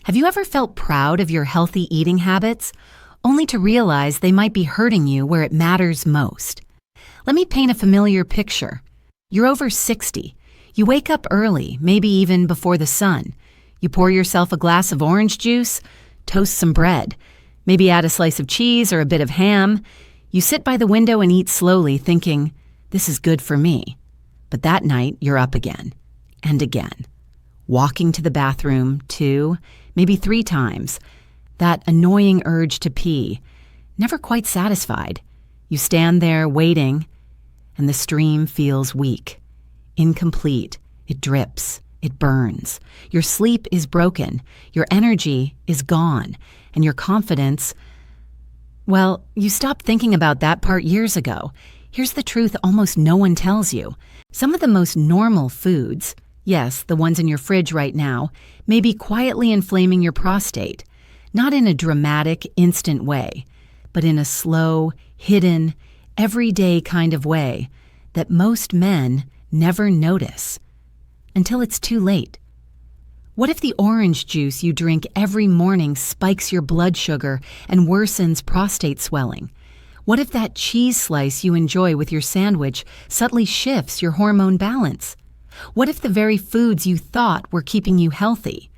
Have you ever felt proud of your healthy eating habits, only to realize they might be hurting you where it matters most? Let me paint a familiar picture. You're over 60. You wake up early, maybe even before the sun. You pour yourself a glass of orange juice, toast some bread, maybe add a slice of cheese or a bit of ham. You sit by the window and eat slowly, thinking, this is good for me. But that night, you're up again, and again. Walking to the bathroom 2, maybe 3 times. That annoying urge to pee, never quite satisfied. You stand there waiting, and the stream feels weak, incomplete. It drips, it burns. Your sleep is broken, your energy is gone, and your confidence, well, you stopped thinking about that part years ago. Here's the truth almost no one tells you. Some of the most normal foods, yes, the ones in your fridge right now, may be quietly inflaming your prostate. Not in a dramatic, instant way, but in a slow, hidden, everyday kind of way that most men never notice until it's too late. What if the orange juice you drink every morning spikes your blood sugar and worsens prostate swelling? What if that cheese slice you enjoy with your sandwich subtly shifts your hormone balance? What if the very foods you thought were keeping you healthy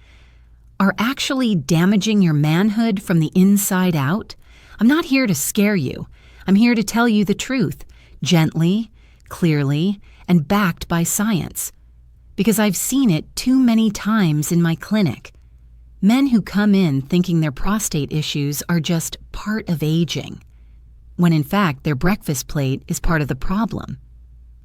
are actually damaging your manhood from the inside out? I'm not here to scare you. I'm here to tell you the truth, gently, clearly, and backed by science. Because I've seen it too many times in my clinic. Men who come in thinking their prostate issues are just part of aging, when in fact their breakfast plate is part of the problem.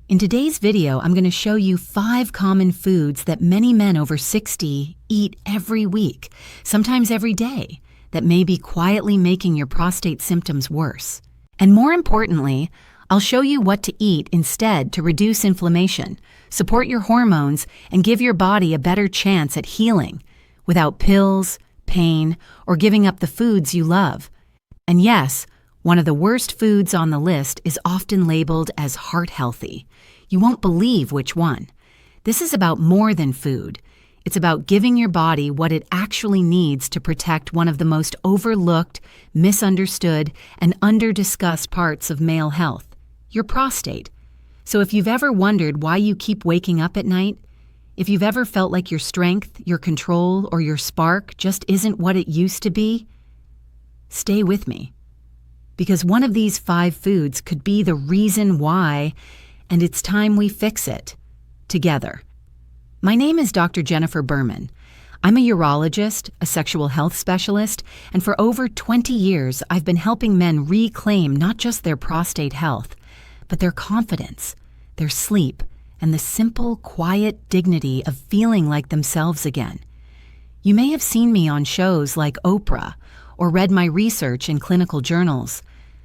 In today's video, I'm going to show you 5 common foods that many men over 60 eat every week, sometimes every day, that may be quietly making your prostate symptoms worse. And more importantly, I'll show you what to eat instead to reduce inflammation, support your hormones, and give your body a better chance at healing without pills, pain, or giving up the foods you love. And yes, one of the worst foods on the list is often labeled as heart healthy. You won't believe which one. This is about more than food. It's about giving your body what it actually needs to protect one of the most overlooked, misunderstood, and under-discussed parts of male health, your prostate. So if you've ever wondered why you keep waking up at night, if you've ever felt like your strength, your control, or your spark just isn't what it used to be, stay with me. Because one of these 5 foods could be the reason why, and it's time we fix it together. My name is Dr. Jennifer Berman. I'm a urologist, a sexual health specialist, and for over 20 years, I've been helping men reclaim not just their prostate health, but their confidence, their sleep, and the simple, quiet dignity of feeling like themselves again. You may have seen me on shows like Oprah or read my research in clinical journals,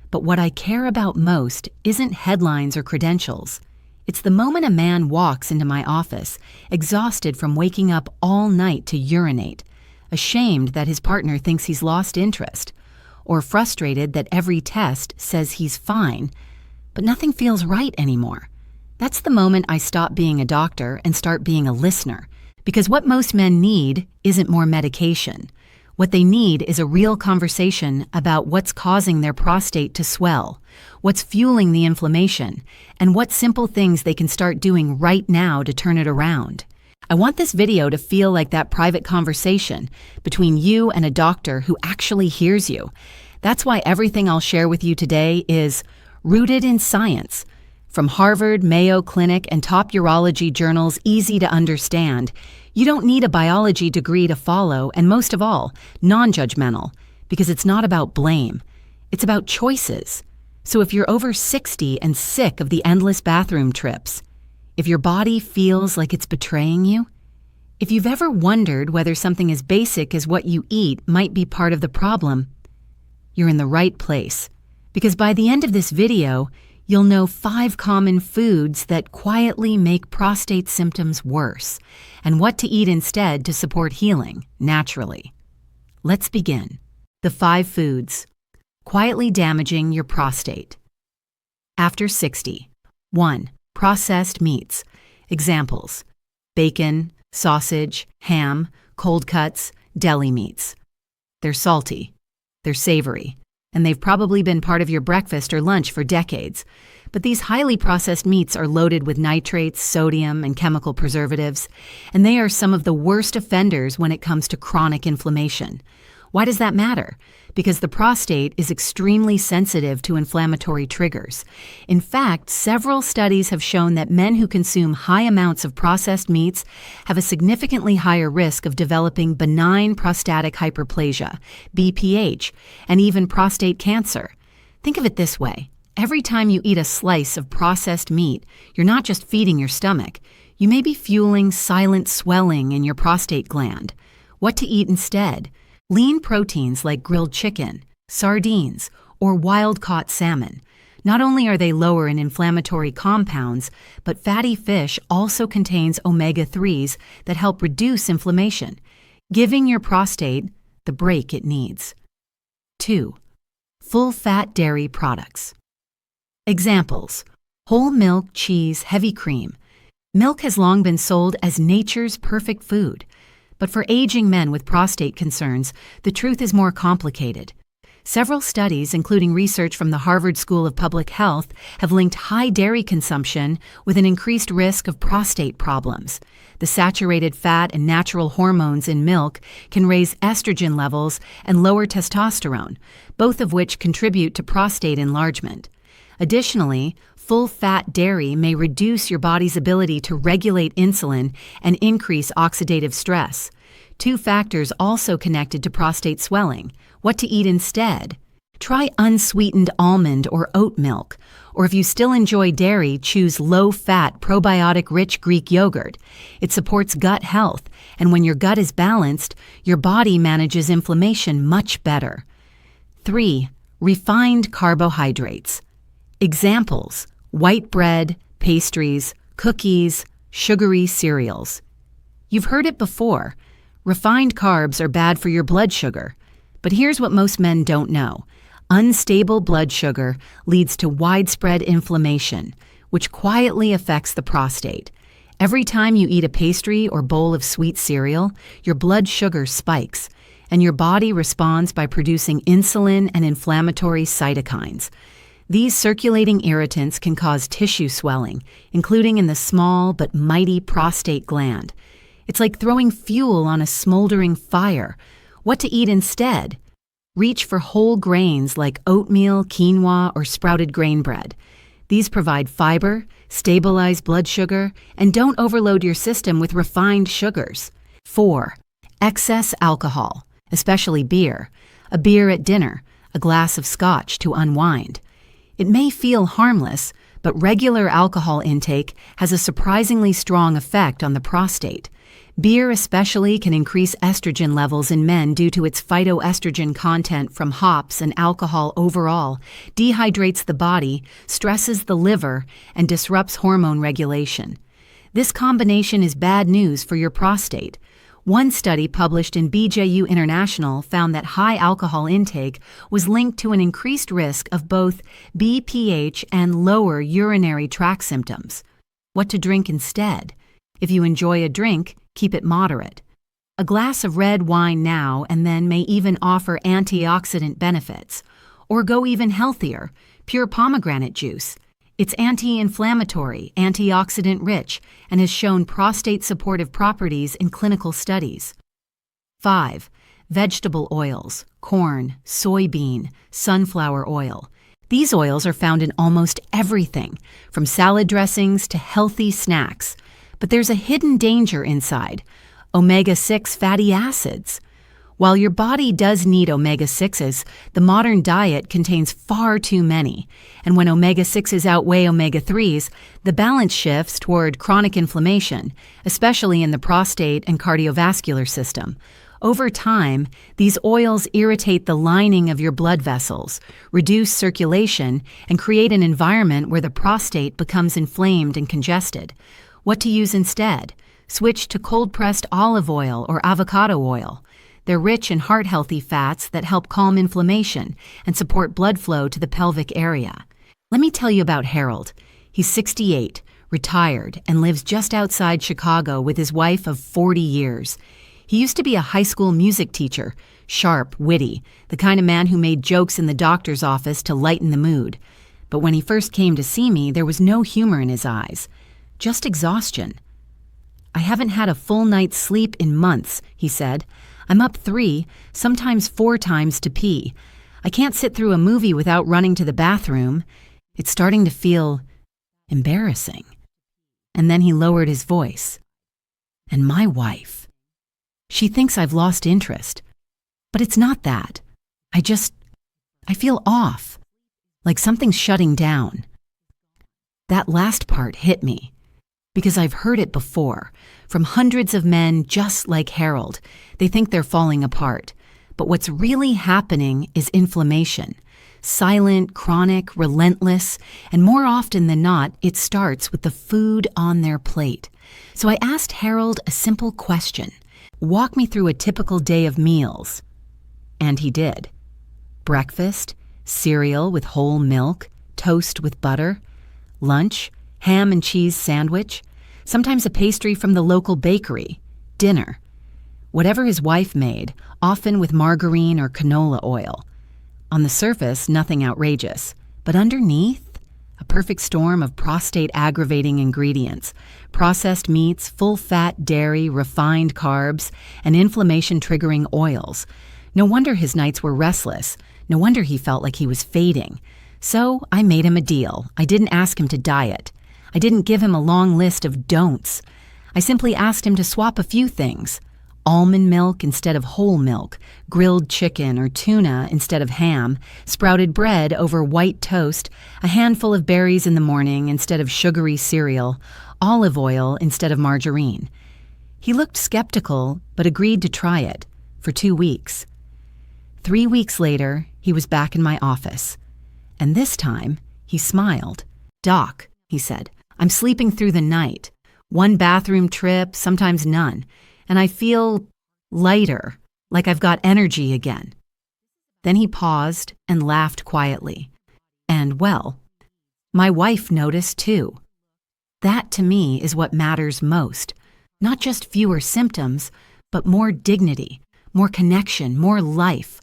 but what I care about most isn't headlines or credentials. It's the moment a man walks into my office, exhausted from waking up all night to urinate, ashamed that his partner thinks he's lost interest, or frustrated that every test says he's fine, but nothing feels right anymore. That's the moment I stop being a doctor and start being a listener, because what most men need isn't more medication. What they need is a real conversation about what's causing their prostate to swell, what's fueling the inflammation, and what simple things they can start doing right now to turn it around. I want this video to feel like that private conversation between you and a doctor who actually hears you. That's why everything I'll share with you today is rooted in science. From Harvard, Mayo Clinic, and top urology journals, easy to understand. You don't need a biology degree to follow, and most of all, non-judgmental, because it's not about blame. It's about choices. So if you're over 60 and sick of the endless bathroom trips, if your body feels like it's betraying you, if you've ever wondered whether something as basic as what you eat might be part of the problem, you're in the right place. Because by the end of this video, you'll know 5 common foods that quietly make prostate symptoms worse, and what to eat instead to support healing naturally. Let's begin. The 5 foods quietly damaging your prostate. After 60. 1. Processed meats. Examples: bacon, sausage, ham, cold cuts, Deli meats. They're salty, they're savory, and they've probably been part of your breakfast or lunch for decades. But these highly processed meats are loaded with nitrates, sodium, and chemical preservatives, and they are some of the worst offenders when it comes to chronic inflammation. Why does that matter? Because the prostate is extremely sensitive to inflammatory triggers. In fact, several studies have shown that men who consume high amounts of processed meats have a significantly higher risk of developing benign prostatic hyperplasia, BPH, and even prostate cancer. Think of it this way. Every time you eat a slice of processed meat, you're not just feeding your stomach. You may be fueling silent swelling in your prostate gland. What to eat instead? Lean proteins like grilled chicken, sardines, or wild-caught salmon. Not only are they lower in inflammatory compounds, but fatty fish also contains omega-3s that help reduce inflammation, giving your prostate the break it needs. 2. Full-fat dairy products. Examples: whole milk, cheese, heavy cream. Milk has long been sold as nature's perfect food. But for aging men with prostate concerns, the truth is more complicated. Several studies, including research from the Harvard School of Public Health, have linked high dairy consumption with an increased risk of prostate problems. The saturated fat and natural hormones in milk can raise estrogen levels and lower testosterone, both of which contribute to prostate enlargement. Additionally, full-fat dairy may reduce your body's ability to regulate insulin and increase oxidative stress. 2 factors also connected to prostate swelling. What to eat instead? Try unsweetened almond or oat milk, or if you still enjoy dairy, choose low-fat, probiotic-rich Greek yogurt. It supports gut health, and when your gut is balanced, your body manages inflammation much better. 3. Refined carbohydrates. Examples: white bread, pastries, cookies, sugary cereals. You've heard it before. Refined carbs are bad for your blood sugar. But here's what most men don't know. Unstable blood sugar leads to widespread inflammation, which quietly affects the prostate. Every time you eat a pastry or bowl of sweet cereal, your blood sugar spikes, and your body responds by producing insulin and inflammatory cytokines. These circulating irritants can cause tissue swelling, including in the small but mighty prostate gland. It's like throwing fuel on a smoldering fire. What to eat instead? Reach for whole grains like oatmeal, quinoa, or sprouted grain bread. These provide fiber, stabilize blood sugar, and don't overload your system with refined sugars. 4. Excess alcohol, especially beer. A beer at dinner, a glass of scotch to unwind. It may feel harmless, but regular alcohol intake has a surprisingly strong effect on the prostate. Beer especially can increase estrogen levels in men due to its phytoestrogen content from hops, and alcohol overall dehydrates the body, stresses the liver, and disrupts hormone regulation. This combination is bad news for your prostate. One study published in BJU International found that high alcohol intake was linked to an increased risk of both BPH and lower urinary tract symptoms. What to drink instead? If you enjoy a drink, keep it moderate. A glass of red wine now and then may even offer antioxidant benefits. Or go even healthier, pure pomegranate juice. It's anti-inflammatory, antioxidant-rich, and has shown prostate-supportive properties in clinical studies. 5. Vegetable oils, corn, soybean, sunflower oil. These oils are found in almost everything, from salad dressings to healthy snacks. But there's a hidden danger inside: omega-6 fatty acids. While your body does need omega-6s, the modern diet contains far too many. And when omega-6s outweigh omega-3s, the balance shifts toward chronic inflammation, especially in the prostate and cardiovascular system. Over time, these oils irritate the lining of your blood vessels, reduce circulation, and create an environment where the prostate becomes inflamed and congested. What to use instead? Switch to cold-pressed olive oil or avocado oil. They're rich in heart-healthy fats that help calm inflammation and support blood flow to the pelvic area. Let me tell you about Harold. He's 68, retired, and lives just outside Chicago with his wife of 40 years. He used to be a high school music teacher, sharp, witty, the kind of man who made jokes in the doctor's office to lighten the mood. But when he first came to see me, there was no humor in his eyes, just exhaustion. "I haven't had a full night's sleep in months," he said. "I'm up 3, sometimes 4 times to pee. I can't sit through a movie without running to the bathroom. It's starting to feel embarrassing." And then he lowered his voice. "And my wife, she thinks I've lost interest. But it's not that. I feel off, like something's shutting down." That last part hit me, because I've heard it before, from hundreds of men just like Harold. They think they're falling apart. But what's really happening is inflammation. Silent, chronic, relentless, and more often than not, it starts with the food on their plate. So I asked Harold a simple question. Walk me through a typical day of meals. And he did. Breakfast, cereal with whole milk, toast with butter. Lunch, ham and cheese sandwich, sometimes a pastry from the local bakery. Dinner, whatever his wife made, often with margarine or canola oil. On the surface, nothing outrageous, but underneath, a perfect storm of prostate-aggravating ingredients, processed meats, full-fat dairy, refined carbs, and inflammation-triggering oils. No wonder his nights were restless. No wonder he felt like he was fading. So I made him a deal. I didn't ask him to diet. I didn't give him a long list of don'ts. I simply asked him to swap a few things. Almond milk instead of whole milk, grilled chicken or tuna instead of ham, sprouted bread over white toast, a handful of berries in the morning instead of sugary cereal, olive oil instead of margarine. He looked skeptical, but agreed to try it for 2 weeks. 3 weeks later, he was back in my office. And this time, he smiled. "Doc," he said, "I'm sleeping through the night. 1 bathroom trip, sometimes none. And I feel lighter, like I've got energy again." Then he paused and laughed quietly. And, well, my wife noticed too. That, to me, is what matters most. Not just fewer symptoms, but more dignity, more connection, more life.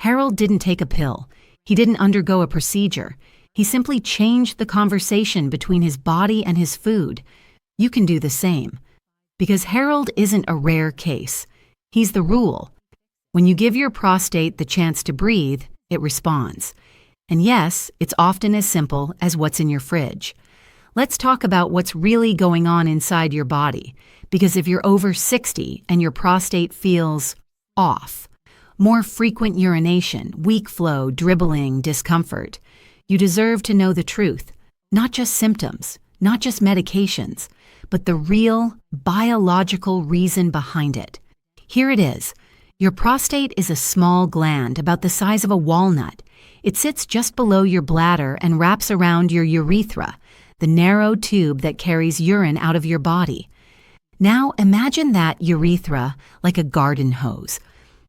Harold didn't take a pill. He didn't undergo a procedure. He simply changed the conversation between his body and his food. You can do the same. Because Harold isn't a rare case. He's the rule. When you give your prostate the chance to breathe, it responds. And yes, it's often as simple as what's in your fridge. Let's talk about what's really going on inside your body. Because if you're over 60 and your prostate feels off, more frequent urination, weak flow, dribbling, discomfort, you deserve to know the truth. Not just symptoms, not just medications, but the real biological reason behind it. Here it is. Your prostate is a small gland about the size of a walnut. It sits just below your bladder and wraps around your urethra, the narrow tube that carries urine out of your body. Now imagine that urethra like a garden hose.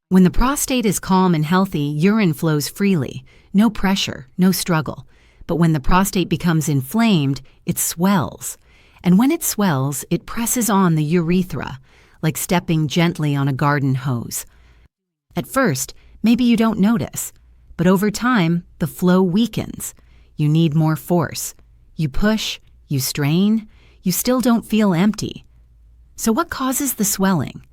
When the prostate is calm and healthy, urine flows freely. No pressure, no struggle. But when the prostate becomes inflamed, it swells. And when it swells, it presses on the urethra, like stepping gently on a garden hose. At first, maybe you don't notice, but over time, the flow weakens. You need more force. You push, you strain, you still don't feel empty. So what causes the swelling?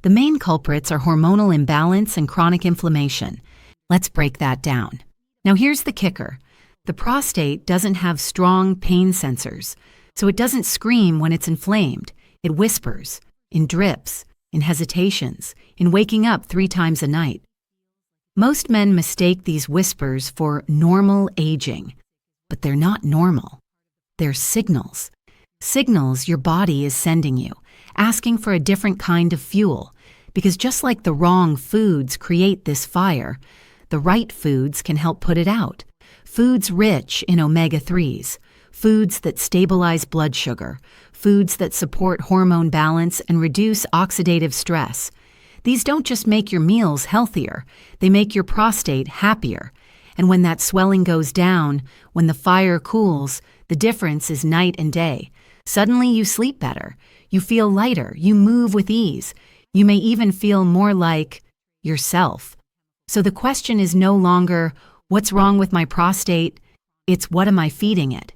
The main culprits are hormonal imbalance and chronic inflammation. Let's break that down. Now here's the kicker. The prostate doesn't have strong pain sensors, so it doesn't scream when it's inflamed. It whispers, in drips, in hesitations, in waking up 3 times a night. Most men mistake these whispers for normal aging, but they're not normal. They're signals. Signals your body is sending you, asking for a different kind of fuel, because just like the wrong foods create this fire, the right foods can help put it out. Foods rich in omega-3s, foods that stabilize blood sugar, foods that support hormone balance and reduce oxidative stress. These don't just make your meals healthier, they make your prostate happier. And when that swelling goes down, when the fire cools, the difference is night and day. Suddenly you sleep better, you feel lighter, you move with ease. You may even feel more like yourself. So the question is no longer, what's wrong with my prostate? It's what am I feeding it?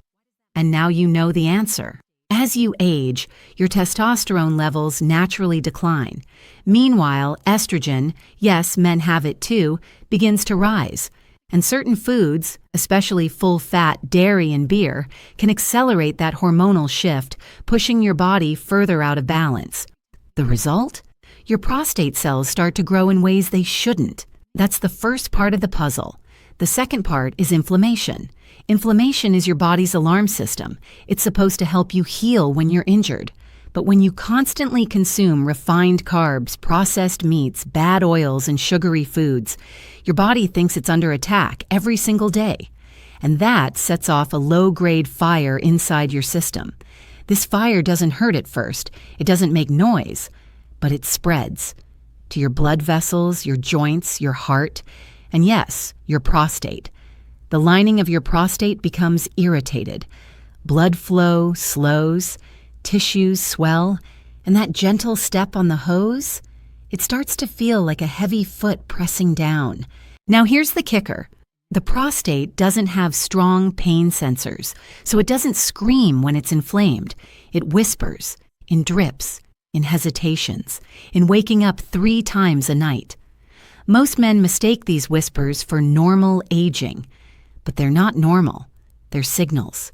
And now you know the answer. As you age, your testosterone levels naturally decline. Meanwhile, estrogen, yes, men have it too, begins to rise. And certain foods, especially full-fat dairy and beer, can accelerate that hormonal shift, pushing your body further out of balance. The result? Your prostate cells start to grow in ways they shouldn't. That's the first part of the puzzle. The second part is inflammation. Inflammation is your body's alarm system. It's supposed to help you heal when you're injured. But when you constantly consume refined carbs, processed meats, bad oils, and sugary foods, your body thinks it's under attack every single day. And that sets off a low-grade fire inside your system. This fire doesn't hurt at first. It doesn't make noise, but it spreads to your blood vessels, your joints, your heart, and yes, your prostate. The lining of your prostate becomes irritated. Blood flow slows, tissues swell, and that gentle step on the hose, it starts to feel like a heavy foot pressing down. Now here's the kicker. The prostate doesn't have strong pain sensors, so it doesn't scream when it's inflamed. It whispers, in drips, in hesitations, in waking up 3 times a night. Most men mistake these whispers for normal aging, but they're not normal. They're signals.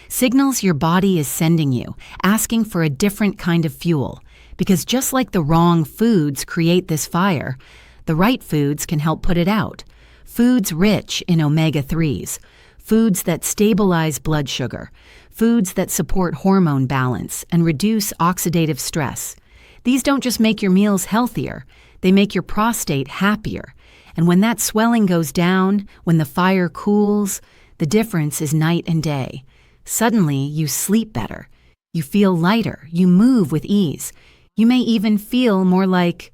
Signals your body is sending you, asking for a different kind of fuel. Because just like the wrong foods create this fire, the right foods can help put it out. Foods rich in omega-3s, foods that stabilize blood sugar, foods that support hormone balance and reduce oxidative stress. These don't just make your meals healthier, they make your prostate happier. And when that swelling goes down, when the fire cools, the difference is night and day. Suddenly, you sleep better. You feel lighter. You move with ease. You may even feel more like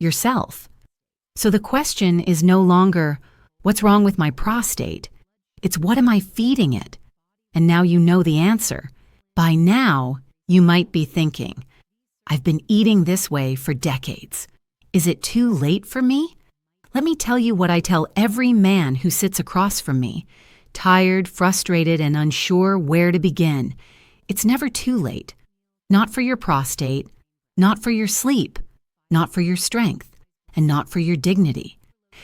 yourself. So the question is no longer, what's wrong with my prostate? It's what am I feeding it? And now you know the answer. By now, you might be thinking, I've been eating this way for decades. Is it too late for me? Let me tell you what I tell every man who sits across from me, tired, frustrated, and unsure where to begin. It's never too late. Not for your prostate, not for your sleep, not for your strength, and not for your dignity.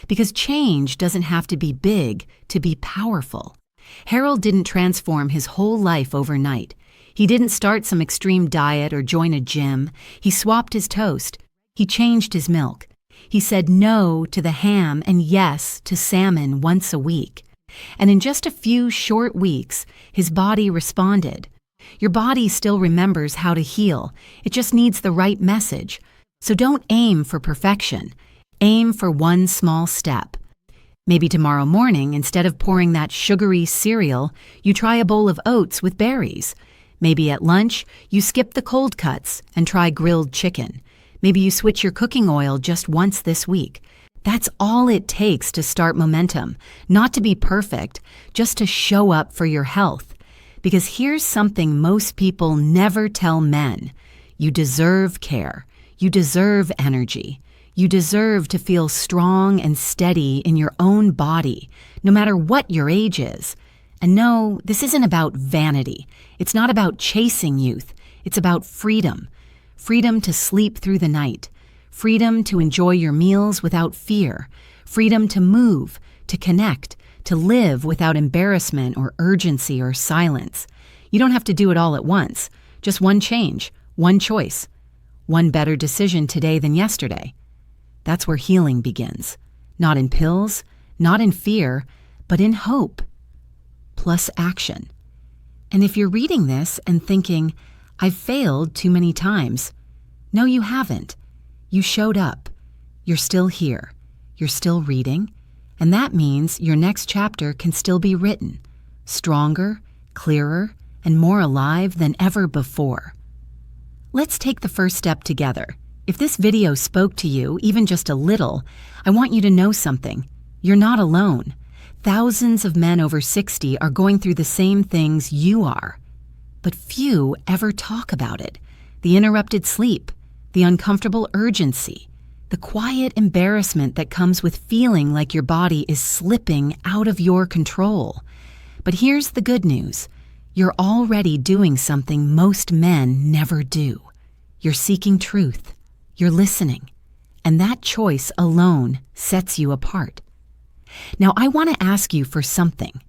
Because change doesn't have to be big to be powerful. Harold didn't transform his whole life overnight. He didn't start some extreme diet or join a gym. He swapped his toast. He changed his milk. He said no to the ham and yes to salmon once a week. And in just a few short weeks, his body responded. Your body still remembers how to heal. It just needs the right message. So don't aim for perfection. Aim for one small step. Maybe tomorrow morning, instead of pouring that sugary cereal, you try a bowl of oats with berries. Maybe at lunch, you skip the cold cuts and try grilled chicken. Maybe you switch your cooking oil just once this week. That's all it takes to start momentum. Not to be perfect, just to show up for your health. Because here's something most people never tell men. You deserve care. You deserve energy. You deserve to feel strong and steady in your own body, no matter what your age is. And no, this isn't about vanity. It's not about chasing youth. It's about freedom. Freedom to sleep through the night. Freedom to enjoy your meals without fear. Freedom to move, to connect, to live without embarrassment or urgency or silence. You don't have to do it all at once. Just one change, one choice, one better decision today than yesterday. That's where healing begins. Not in pills, not in fear, but in hope. Plus action. And if you're reading this and thinking, I've failed too many times. No, you haven't. You showed up. You're still here. You're still reading. And that means your next chapter can still be written. Stronger, clearer, and more alive than ever before. Let's take the first step together. If this video spoke to you, even just a little, I want you to know something. You're not alone. Thousands of men over 60 are going through the same things you are. But few ever talk about it. The interrupted sleep, the uncomfortable urgency, the quiet embarrassment that comes with feeling like your body is slipping out of your control. But here's the good news. You're already doing something most men never do. You're seeking truth. You're listening. And that choice alone sets you apart. Now, I want to ask you for something.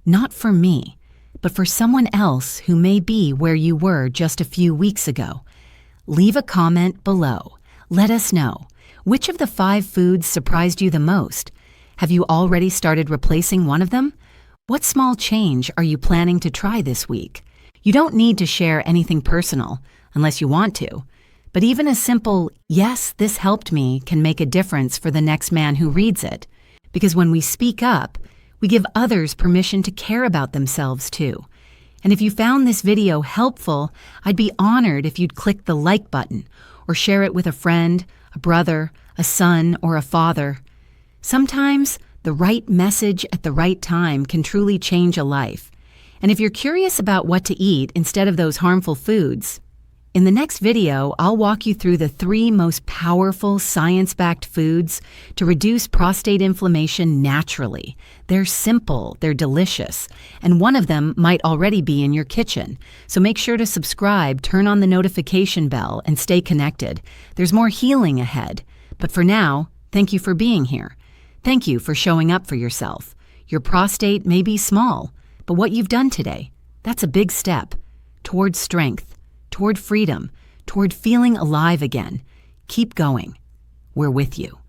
Not for me, but for someone else who may be where you were just a few weeks ago. Leave a comment below. Let us know. Which of the 5 foods surprised you the most? Have you already started replacing one of them? What small change are you planning to try this week? You don't need to share anything personal, unless you want to. But even a simple, "Yes, this helped me," can make a difference for the next man who reads it. Because when we speak up, we give others permission to care about themselves too. And if you found this video helpful, I'd be honored if you'd click the like button or share it with a friend, a brother, a son, or a father. Sometimes the right message at the right time can truly change a life. And if you're curious about what to eat instead of those harmful foods, in the next video, I'll walk you through the 3 most powerful science-backed foods to reduce prostate inflammation naturally. They're simple, they're delicious, and one of them might already be in your kitchen. So make sure to subscribe, turn on the notification bell, and stay connected. There's more healing ahead. But for now, thank you for being here. Thank you for showing up for yourself. Your prostate may be small, but what you've done today, that's a big step toward strength, toward freedom, toward feeling alive again. Keep going. We're with you.